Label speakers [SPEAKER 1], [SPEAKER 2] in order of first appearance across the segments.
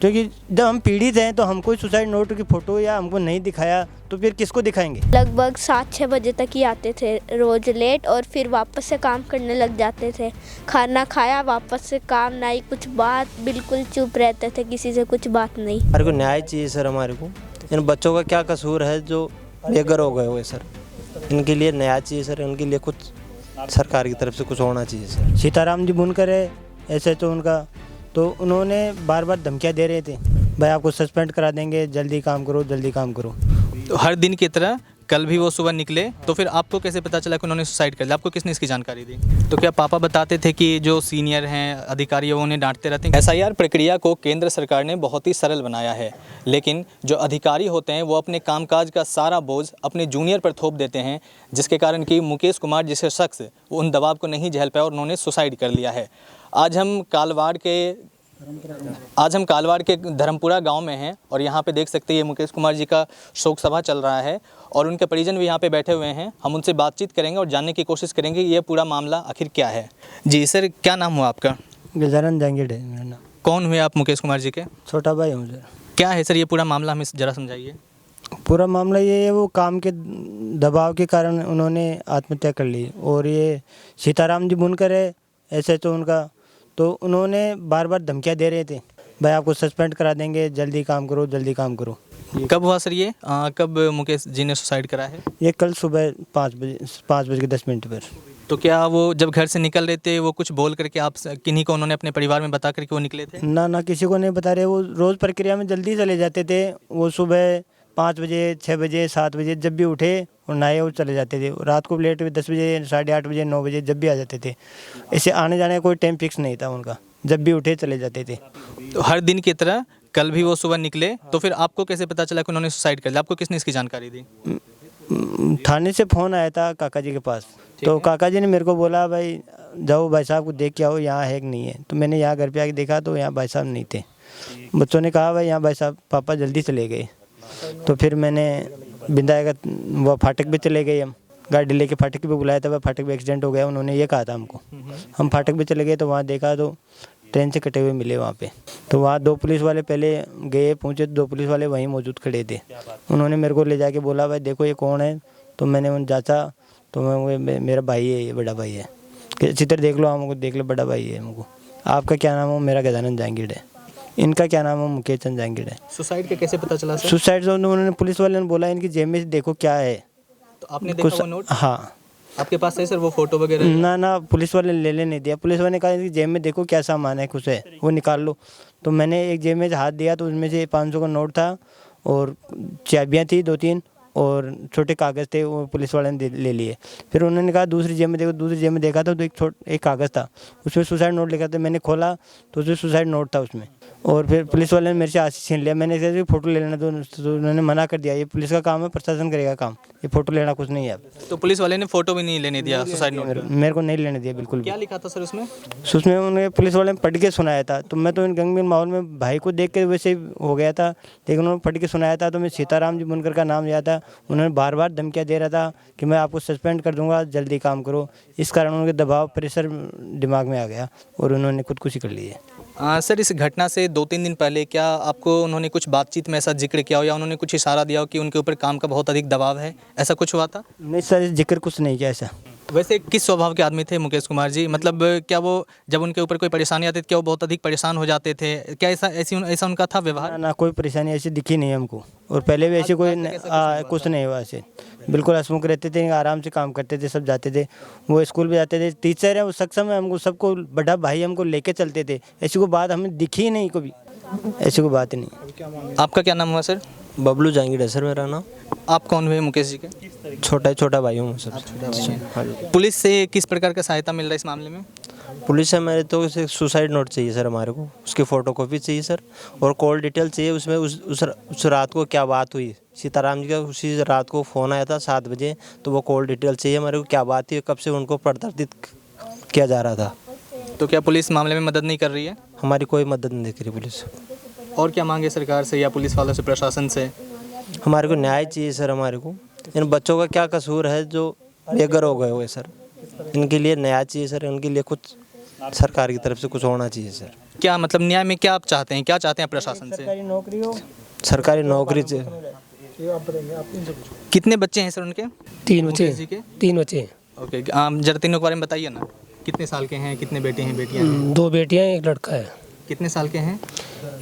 [SPEAKER 1] क्योंकि जब हम पीड़ित हैं तो हमको सुसाइड नोट की फ़ोटो या हमको नहीं दिखाया तो फिर किसको दिखाएंगे।
[SPEAKER 2] लगभग 7-6 बजे तक ही आते थे रोज़ लेट, और फिर वापस से काम करने लग जाते थे। खाना खाया वापस से काम नहीं, कुछ बात, बिल्कुल चुप रहते थे, किसी से कुछ बात नहीं।
[SPEAKER 3] हमारे को न्याय चाहिए सर। हमारे को इन बच्चों का क्या कसूर है जो बेघर हो गए हुए सर। इनके लिए न्याय चाहिए सर। इनके लिए कुछ सरकार की तरफ से कुछ होना चाहिए सर।
[SPEAKER 1] सीताराम जी बुनकर है ऐसे तो उनका, तो उन्होंने बार बार धमकियाँ दे रहे थे, भाई आपको सस्पेंड करा देंगे, जल्दी काम करो, जल्दी काम करो।
[SPEAKER 4] तो हर दिन की तरह कल भी वो सुबह निकले, तो फिर आपको कैसे पता चला कि उन्होंने सुसाइड कर लिया? आपको किसने इसकी जानकारी दी? तो क्या पापा बताते थे कि जो सीनियर हैं अधिकारी हैं वो उन्हें डांटते रहते हैं? एसआईआर प्रक्रिया को केंद्र सरकार ने बहुत ही सरल बनाया है, लेकिन जो अधिकारी होते हैं वो अपने कामकाज का सारा बोझ अपने जूनियर पर थोप देते हैं, जिसके कारण कि मुकेश कुमार जैसे शख्स वो उन दबाव को नहीं झेल पाया और उन्होंने सुसाइड कर लिया है। आज हम कालवाड़ के धर्मपुरा गांव में हैं और यहाँ पे देख सकते हैं ये मुकेश कुमार जी का शोक सभा चल रहा है और उनके परिजन भी यहाँ पे बैठे हुए हैं। हम उनसे बातचीत करेंगे और जानने की कोशिश करेंगे ये पूरा मामला आखिर क्या है। जी सर, क्या नाम हुआ आपका?
[SPEAKER 1] गजानन जांगीड़ है मेरा नाम।
[SPEAKER 4] कौन हुए आप मुकेश कुमार जी के?
[SPEAKER 1] छोटा भाई हूँ सर।
[SPEAKER 4] क्या है सर ये पूरा मामला, हमें ज़रा समझाइए।
[SPEAKER 1] पूरा मामला ये है, वो काम के दबाव के कारण उन्होंने आत्महत्या कर ली। और ये सीताराम जी बुनकर है ऐसे तो उनका, तो उन्होंने बार बार धमकियाँ दे रहे थे, भाई आपको सस्पेंड करा देंगे, जल्दी काम करो, जल्दी काम करो।
[SPEAKER 4] कब हुआ सर ये? कब मुकेश जी ने सुसाइड करा है?
[SPEAKER 1] ये कल सुबह 5:10 पर।
[SPEAKER 4] तो क्या वो जब घर से निकल रहे थे वो कुछ बोल करके आप किन्हीं को उन्होंने अपने परिवार में बता करके वो निकले थे?
[SPEAKER 1] ना किसी को नहीं बता रहे। वो रोज़ प्रक्रिया में जल्दी चले जाते थे। वो सुबह 5 बजे, 6 बजे, 7 बजे जब भी उठे और नहाए वो चले जाते थे। रात को लेट 10 बजे, 8:30 बजे, 9 बजे जब भी आ जाते थे। ऐसे आने जाने का कोई टाइम फिक्स नहीं था उनका, जब भी उठे चले जाते थे।
[SPEAKER 4] तो हर दिन की तरह कल भी वो सुबह निकले, तो फिर आपको कैसे पता चला कि उन्होंने सुसाइड कर लिया? आपको किसने इसकी जानकारी दी?
[SPEAKER 1] थाने से फ़ोन आया था काका जी के पास, तो काका जी ने मेरे को बोला भाई जाओ भाई साहब को देख के आओ यहाँ है कि नहीं है। तो मैंने यहाँ घर पे आके देखा तो यहाँ भाई साहब नहीं थे। बच्चों ने कहा भाई यहाँ भाई साहब पापा जल्दी चले गए। तो फिर मैंने बिंदाया का वो फाटक पे चले गए। हम गाड़ी लेके फाटक पे बुलाया था, वह फाटक पे एक्सीडेंट हो गया, उन्होंने ये कहा था हमको। हम फाटक पे चले गए तो वहाँ देखा तो ट्रेन से कटे हुए मिले वहाँ पे। तो वहाँ 2 पुलिस वाले पहले गए, पहुँचे, 2 पुलिस वाले वहीं मौजूद खड़े थे। उन्होंने मेरे को ले जाके बोला भाई देखो ये कौन है। तो मैंने उन जांचा तो मेरा भाई है, ये बड़ा भाई है, अच्छी तरह देख लो, हमको देख लो, बड़ा भाई है हमको। आपका क्या नाम हो? मेरा गजानन जांगीड़ है। इनका क्या नाम है? मुकेश चंद जांगीड़ है।
[SPEAKER 4] सुसाइड का कैसे पता चला सर?
[SPEAKER 1] सुसाइड जो उन्होंने पुलिस वाले ने बोला इनकी जेब में से देखो क्या है।
[SPEAKER 4] तो आपने देखा वो नोट?
[SPEAKER 1] हाँ।
[SPEAKER 4] आपके पास है सर वो फोटो वगैरह?
[SPEAKER 1] ना पुलिस वाले लेने नहीं दिया। पुलिस वाले ने कहा इनकी जेब में देखो क्या सामान है, कुछ है वो निकाल लो। तो मैंने एक जेब में से हाथ दिया तो उसमें से 500 का नोट था और चाबियाँ थी 2-3 और छोटे कागज़ थे, वो पुलिस वाले ने ले लिए। फिर उन्होंने कहा दूसरी जेब में देखो। दूसरी जेब में देखा था तो एक कागज़ था, उसमें सुसाइड नोट लिखा था। मैंने खोला तो उसमें सुसाइड नोट था उसमें। और फिर पुलिस वाले ने मेरे से आशीष छीन लिया। मैंने कहा फ़ोटो ले लेना, तो उन्होंने मना कर दिया, ये पुलिस का काम है, प्रशासन करेगा काम, ये फ़ोटो लेना कुछ नहीं है।
[SPEAKER 4] तो पुलिस वाले ने फोटो भी नहीं लेने दिया सुसाइड नोट?
[SPEAKER 1] मेरे को नहीं लेने दिया बिल्कुल भी।
[SPEAKER 4] क्या लिखा था सर उसमें?
[SPEAKER 1] उसमें उन्होंने पुलिस वाले ने पढ़ के सुनाया था। तो मैं तो इन गमगीन माहौल में भाई को देख के वैसे हो गया था, लेकिन उन्होंने पढ़ के सुनाया था तो मैं सीताराम जी बुनकर का नाम लिया था। उन्होंने बार बार धमकियाँ दे रहा था कि मैं आपको सस्पेंड कर दूंगा, जल्दी काम करो। इस कारण उनके दबाव प्रेशर दिमाग में आ गया और उन्होंने खुदकुशी कर ली है।
[SPEAKER 4] सर इस घटना से 2-3 दिन पहले क्या आपको उन्होंने कुछ बातचीत में ऐसा जिक्र किया हो या उन्होंने कुछ इशारा दिया हो कि उनके ऊपर काम का बहुत अधिक दबाव है, ऐसा कुछ हुआ था?
[SPEAKER 1] नहीं सर, जिक्र कुछ नहीं किया ऐसा।
[SPEAKER 4] वैसे किस स्वभाव के आदमी थे मुकेश कुमार जी? मतलब क्या वो जब उनके ऊपर कोई परेशानी आती थी क्या वो बहुत अधिक परेशान हो जाते थे? क्या ऐसा उनका था व्यवहार?
[SPEAKER 1] ना कोई परेशानी ऐसी दिखी नहीं हमको, और पहले भी ऐसे कोई कुछ नहीं हुआ ऐसे। बिल्कुल हंसमुख रहते थे, आराम से काम करते थे, सब जाते थे। वो स्कूल भी जाते थे, टीचर है वो सक्षम है, हमको सबको बड़ा भाई हमको लेके चलते थे। ऐसी कोई बात हमें दिखी ही नहीं कभी, ऐसी कोई बात नहीं।
[SPEAKER 4] आपका क्या नाम हुआ सर?
[SPEAKER 3] बबलू जांगीड़ है सर मेरा नाम।
[SPEAKER 4] आप कौन हुए मुकेश जी के?
[SPEAKER 3] छोटा भाई हूँ सर। हाँ जी।
[SPEAKER 4] पुलिस से किस प्रकार का सहायता मिल रहा है इस मामले में?
[SPEAKER 3] पुलिस से मेरे तो सुसाइड नोट चाहिए सर हमारे को, उसकी फ़ोटोकॉपी चाहिए सर, और कॉल डिटेल चाहिए। उसमें उस रात को क्या बात हुई, सीताराम जी का उसी रात को फ़ोन आया था 7 बजे, तो वो कॉल डिटेल चाहिए हमारे को, क्या बात थी, कब से उनको प्रताड़ित किया जा रहा था।
[SPEAKER 4] तो क्या पुलिस मामले में मदद नहीं कर रही है?
[SPEAKER 3] हमारी कोई मदद नहीं कर रही पुलिस।
[SPEAKER 4] और क्या मांगे सरकार से या पुलिस वालों से, प्रशासन से?
[SPEAKER 3] हमारे को न्याय चाहिए सर। हमारे को इन बच्चों का क्या कसूर है जो बेघर हो गए हुए सर। इनके लिए न्याय चाहिए सर। इनके लिए कुछ सरकार की तरफ से कुछ होना चाहिए सर।
[SPEAKER 4] क्या मतलब न्याय में क्या आप चाहते हैं, क्या चाहते हैं प्रशासन से?
[SPEAKER 1] सरकारी नौकरी हो।
[SPEAKER 3] सरकारी नौकरी से
[SPEAKER 4] कितने बच्चे हैं सर उनके?
[SPEAKER 5] 3
[SPEAKER 4] मुकेश जी
[SPEAKER 5] बच्चे
[SPEAKER 4] के?
[SPEAKER 5] 3 बच्चे हैं।
[SPEAKER 4] ओके, जरा तीनों के बारे में बताइए ना, कितने साल के हैं, कितने बेटे हैं, बेटियां हैं?
[SPEAKER 5] 2 बेटियां हैं, 1 लड़का है।
[SPEAKER 4] कितने साल के हैं?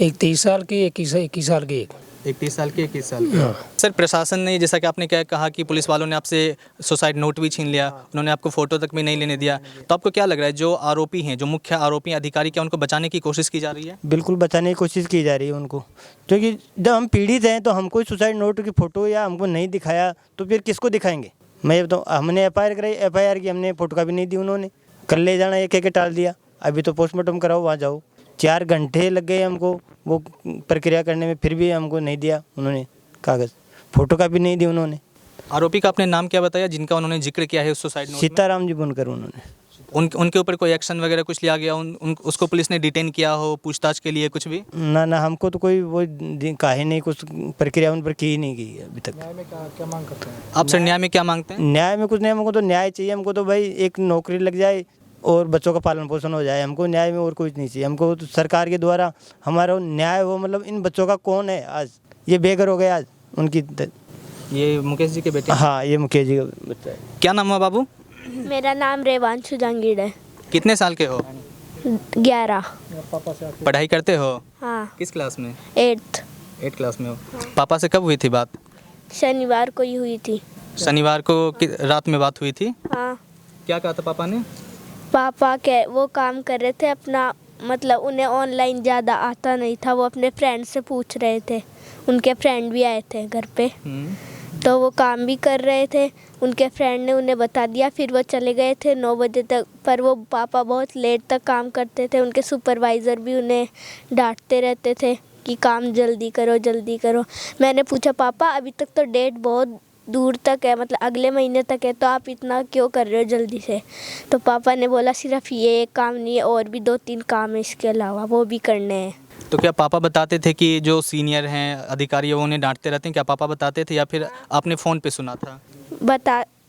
[SPEAKER 5] एक 30 साल की, 21 साल की।
[SPEAKER 4] एक 30 साल के, 21 साल के।
[SPEAKER 5] हाँ।
[SPEAKER 4] सर प्रशासन ने, जैसा कि आपने क्या कहा कि पुलिस वालों ने आपसे सुसाइड नोट भी छीन लिया, उन्होंने आपको फ़ोटो तक भी नहीं लेने दिया, तो आपको क्या लग रहा है जो आरोपी हैं, जो मुख्य आरोपी अधिकारी, क्या उनको बचाने की कोशिश की जा रही है?
[SPEAKER 1] बिल्कुल बचाने की कोशिश की जा रही है उनको, क्योंकि जब हम पीड़ित हैं तो हमको सुसाइड नोट की फ़ोटो या हमको नहीं दिखाया तो फिर किसको दिखाएंगे? मैं ये तो हमने FIR कराई, FIR की हमने फ़ोटो भी नहीं दी उन्होंने, कल ले जाना एक एक टाल दिया। अभी तो पोस्टमार्टम कराओ, वहाँ जाओ। 4 घंटे लग गए हमको वो प्रक्रिया करने में, फिर भी हमको नहीं दिया उन्होंने कागज़, फ़ोटो का भी नहीं दी उन्होंने।
[SPEAKER 4] आरोपी का आपने नाम क्या बताया जिनका उन्होंने जिक्र किया है उस सुसाइड नोट में?
[SPEAKER 1] सीताराम जी बुनकर उन्होंने।
[SPEAKER 4] उनके ऊपर कोई एक्शन वगैरह कुछ लिया गया? उसको पुलिस ने डिटेन किया हो पूछताछ के लिए कुछ भी?
[SPEAKER 1] ना हमको तो कोई वो काहे नहीं, कुछ प्रक्रिया उन पर की ही नहीं गई अभी तक।
[SPEAKER 4] आप सर न्याय में क्या मांगते हैं?
[SPEAKER 1] न्याय में कुछ नहीं, हमको तो न्याय चाहिए। हमको तो भाई एक नौकरी लग जाए और बच्चों का पालन पोषण हो जाए। हमको न्याय में और कुछ नहीं चाहिए। हमको तो सरकार के द्वारा हमारा न्याय हो। मतलब इन बच्चों का कौन है आज ये बेघर हो गए आज उनकी
[SPEAKER 4] ये मुकेश जी के बेटे?
[SPEAKER 1] हाँ, ये मुकेश जी का बच्चा है।
[SPEAKER 4] क्या नाम हुआ बाबू?
[SPEAKER 2] मेरा नाम रेवांशु जंगीड़ है।
[SPEAKER 4] कितने साल के हो?
[SPEAKER 2] 11।
[SPEAKER 4] पढ़ाई करते हो?
[SPEAKER 2] हाँ,
[SPEAKER 4] किस क्लास में?
[SPEAKER 2] 8th।
[SPEAKER 4] 8 क्लास में हो। पापा से कब हुई थी बात?
[SPEAKER 2] शनिवार को ही हुई थी।
[SPEAKER 4] शनिवार को रात में बात हुई थी?
[SPEAKER 2] हाँ,
[SPEAKER 4] क्या कहा था पापा ने?
[SPEAKER 2] पापा के वो काम कर रहे थे अपना, मतलब उन्हें ऑनलाइन ज़्यादा आता नहीं था। वो अपने फ्रेंड से पूछ रहे थे, उनके फ्रेंड भी आए थे घर पे, तो वो काम भी कर रहे थे। उनके फ्रेंड ने उन्हें बता दिया, फिर वो चले गए थे 9 बजे तक। पर वो पापा बहुत लेट तक काम करते थे। उनके सुपरवाइज़र भी उन्हें डांटते रहते थे कि काम जल्दी करो जल्दी करो। मैंने पूछा पापा अभी तक तो डेट बहुत दूर तक है, मतलब अगले महीने तक है, तो आप इतना क्यों कर रहे हो जल्दी से? तो पापा ने बोला सिर्फ ये एक काम नहीं है, और भी 2-3 काम है इसके अलावा, वो भी करने हैं।
[SPEAKER 4] तो क्या पापा बताते थे कि जो सीनियर हैं अधिकारी वो उन्हें डांटते रहते हैं, क्या पापा बताते थे या फिर आपने फ़ोन पे सुना था?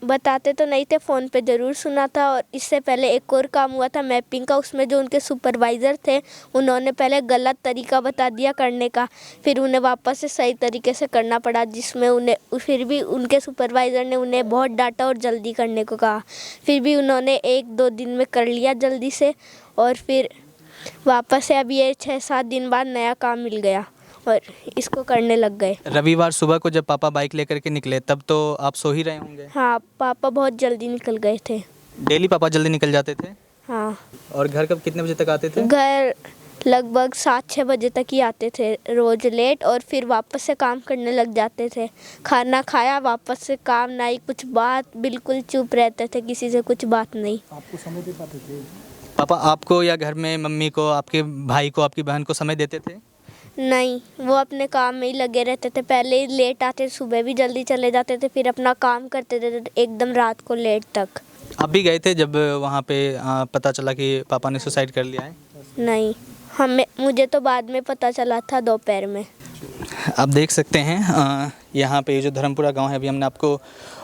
[SPEAKER 2] बताते तो नहीं थे, फ़ोन पे ज़रूर सुना था। और इससे पहले एक और काम हुआ था मैपिंग का, उसमें जो उनके सुपरवाइज़र थे उन्होंने पहले गलत तरीका बता दिया करने का, फिर उन्हें वापस से सही तरीके से करना पड़ा, जिसमें उन्हें फिर भी उनके सुपरवाइज़र ने उन्हें बहुत डांटा और जल्दी करने को कहा। फिर भी उन्होंने 1-2 दिन में कर लिया जल्दी से, और फिर वापस से अभी ये 6-7 दिन बाद नया काम मिल गया और इसको करने लग गए।
[SPEAKER 4] रविवार सुबह को जब पापा बाइक लेकर के निकले तब तो आप सो ही रहे होंगे?
[SPEAKER 2] हाँ, पापा बहुत जल्दी निकल गए थे।
[SPEAKER 4] डेली पापा जल्दी निकल जाते थे?
[SPEAKER 2] हाँ,
[SPEAKER 4] और घर कब कितने बजे तक आते थे?
[SPEAKER 2] घर लगभग 7-6 बजे तक ही आते थे रोज़ लेट, और फिर वापस से काम करने लग जाते थे। खाना खाया, वापस से काम, ना ही कुछ बात, बिल्कुल चुप रहते थे, किसी से कुछ बात नहीं।
[SPEAKER 5] आपको समय दे पाते थे?
[SPEAKER 4] पापा आपको या घर में मम्मी को, आपके भाई को, आपकी बहन को समय देते थे?
[SPEAKER 2] नहीं, वो अपने काम में ही लगे रहते थे। पहले ही लेट आते, सुबह भी जल्दी चले जाते थे, फिर अपना काम करते थे एकदम रात को लेट तक।
[SPEAKER 4] आप भी गए थे जब वहाँ पे पता चला कि पापा ने सुसाइड कर लिया है?
[SPEAKER 2] नहीं, मुझे तो बाद में पता चला था, दोपहर में।
[SPEAKER 4] आप देख सकते हैं यहाँ पे जो धर्मपुरा गांव है, अभी हमने आपको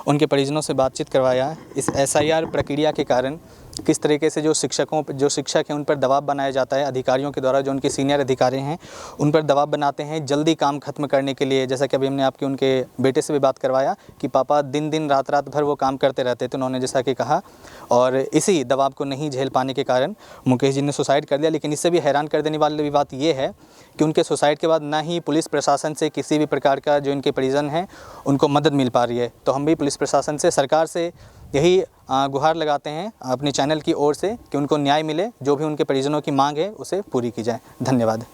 [SPEAKER 4] उनके परिजनों से बातचीत करवाया है। इस SIR प्रक्रिया के कारण किस तरीके से जो शिक्षक हैं उन पर दबाव बनाया जाता है अधिकारियों के द्वारा, जो उनके सीनियर अधिकारी हैं उन पर दबाव बनाते हैं जल्दी काम खत्म करने के लिए। जैसा कि अभी हमने आपके उनके बेटे से भी बात करवाया कि पापा दिन रात भर वो काम करते रहते थे, उन्होंने जैसा कि कहा, और इसी दबाव को नहीं झेल पाने के कारण मुकेश जी ने सुसाइड कर लिया। लेकिन इससे भी हैरान कर देने वाली बात ये है कि उनके सुसाइड के बाद ना ही पुलिस प्रशासन से किसी भी प्रकार का जो इनके परिजन हैं उनको मदद मिल पा रही है। तो हम भी पुलिस प्रशासन से, सरकार से यही गुहार लगाते हैं अपने चैनल की ओर से कि उनको न्याय मिले, जो भी उनके परिजनों की मांग है उसे पूरी की जाए। धन्यवाद।